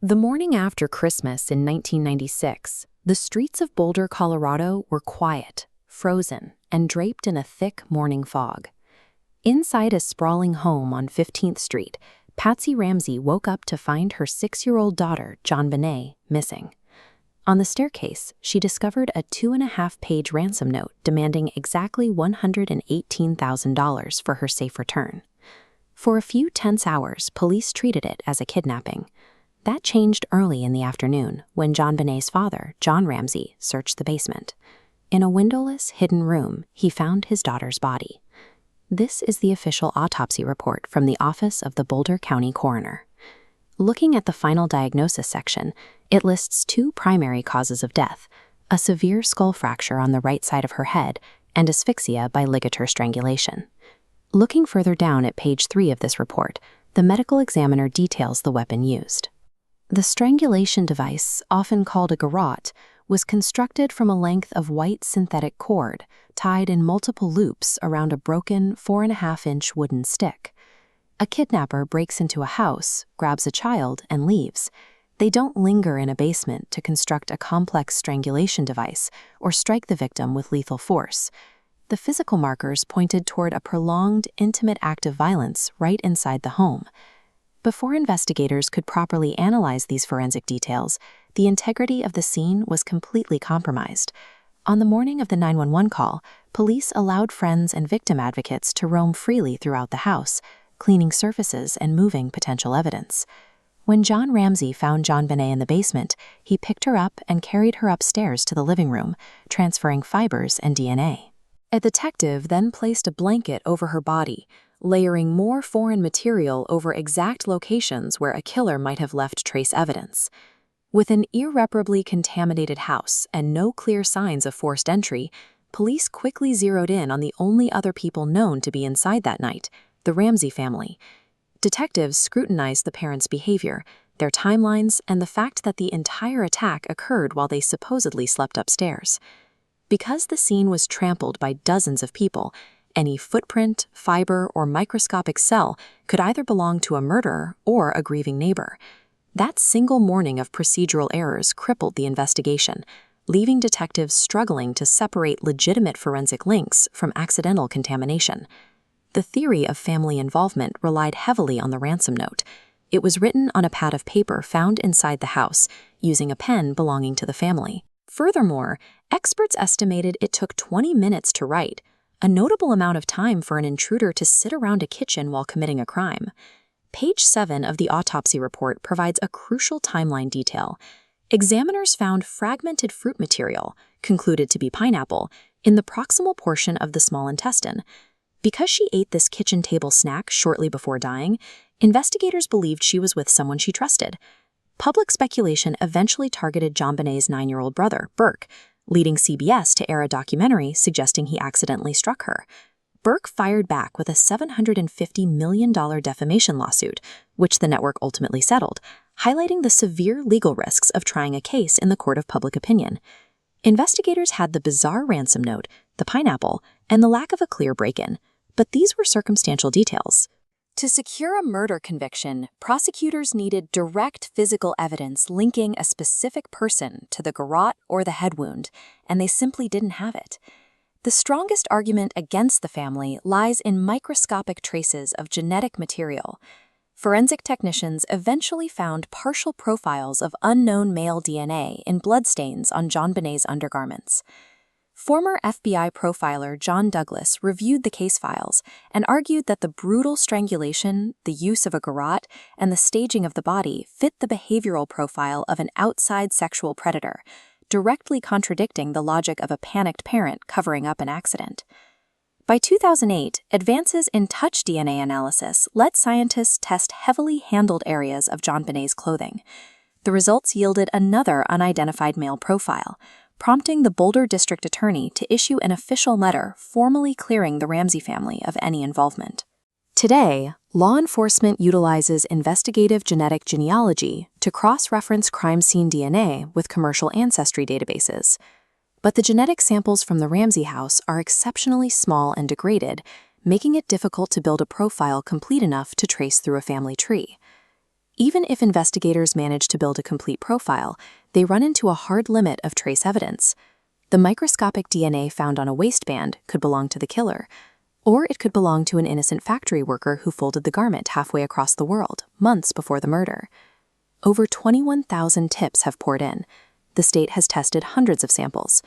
The morning after Christmas in 1996, the streets of Boulder, Colorado were quiet, frozen, and draped in a thick morning fog. Inside a sprawling home on 15th Street, Patsy Ramsey woke up to find her 6-year-old daughter, JonBenét, missing. On the staircase, she discovered a 2.5-page ransom note demanding exactly $118,000 for her safe return. For a few tense hours, police treated it as a kidnapping. That changed early in the afternoon when JonBenét's father, John Ramsey, searched the basement. In a windowless, hidden room, he found his daughter's body. This is the official autopsy report from the Office of the Boulder County Coroner. Looking at the final diagnosis section, it lists 2 primary causes of death: a severe skull fracture on the right side of her head and asphyxia by ligature strangulation. Looking further down at page 3 of this report, the medical examiner details the weapon used. The strangulation device, often called a garrote, was constructed from a length of white synthetic cord tied in multiple loops around a broken 4.5-inch wooden stick. A kidnapper breaks into a house, grabs a child, and leaves. They don't linger in a basement to construct a complex strangulation device or strike the victim with lethal force. The physical markers pointed toward a prolonged, intimate act of violence right inside the home. Before investigators could properly analyze these forensic details, the integrity of the scene was completely compromised. On the morning of the 911 call, police allowed friends and victim advocates to roam freely throughout the house, cleaning surfaces and moving potential evidence. When John Ramsey found JonBenét in the basement, he picked her up and carried her upstairs to the living room, transferring fibers and DNA. A detective then placed a blanket over her body, layering more foreign material over exact locations where a killer might have left trace evidence. With an irreparably contaminated house and no clear signs of forced entry, police quickly zeroed in on the only other people known to be inside that night: the Ramsey family. Detectives scrutinized the parents' behavior, their timelines, and the fact that the entire attack occurred while they supposedly slept upstairs. Because the scene was trampled by dozens of people, any footprint, fiber, or microscopic cell could either belong to a murderer or a grieving neighbor. That single morning of procedural errors crippled the investigation, leaving detectives struggling to separate legitimate forensic links from accidental contamination. The theory of family involvement relied heavily on the ransom note. It was written on a pad of paper found inside the house, using a pen belonging to the family. Furthermore, experts estimated it took 20 minutes to write, a notable amount of time for an intruder to sit around a kitchen while committing a crime. Page 7 of the autopsy report provides a crucial timeline detail. Examiners found fragmented fruit material, concluded to be pineapple, in the proximal portion of the small intestine. Because she ate this kitchen table snack shortly before dying, investigators believed she was with someone she trusted. Public speculation eventually targeted JonBenét's 9-year-old brother, Burke, leading CBS to air a documentary suggesting he accidentally struck her. Burke fired back with a $750 million defamation lawsuit, which the network ultimately settled, highlighting the severe legal risks of trying a case in the court of public opinion. Investigators had the bizarre ransom note, the pineapple, and the lack of a clear break-in, but these were circumstantial details. To secure a murder conviction, prosecutors needed direct physical evidence linking a specific person to the garrote or the head wound, and they simply didn't have it. The strongest argument against the family lies in microscopic traces of genetic material. Forensic technicians eventually found partial profiles of unknown male DNA in bloodstains on JonBenét's undergarments. Former FBI profiler John Douglas reviewed the case files and argued that the brutal strangulation, the use of a garrote, and the staging of the body fit the behavioral profile of an outside sexual predator, directly contradicting the logic of a panicked parent covering up an accident. By 2008, advances in touch DNA analysis let scientists test heavily handled areas of JonBenét's clothing. The results yielded another unidentified male profile, prompting the Boulder District Attorney to issue an official letter formally clearing the Ramsey family of any involvement. Today, law enforcement utilizes investigative genetic genealogy to cross-reference crime scene DNA with commercial ancestry databases. But the genetic samples from the Ramsey house are exceptionally small and degraded, making it difficult to build a profile complete enough to trace through a family tree. Even if investigators manage to build a complete profile, they run into a hard limit of trace evidence. The microscopic DNA found on a waistband could belong to the killer, or it could belong to an innocent factory worker who folded the garment halfway across the world, months before the murder. Over 21,000 tips have poured in. The state has tested hundreds of samples.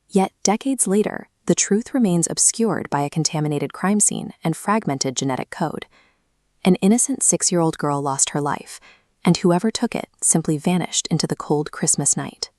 Yet, decades later, the truth remains obscured by a contaminated crime scene and fragmented genetic code. An innocent 6-year-old girl lost her life, and whoever took it simply vanished into the cold Christmas night.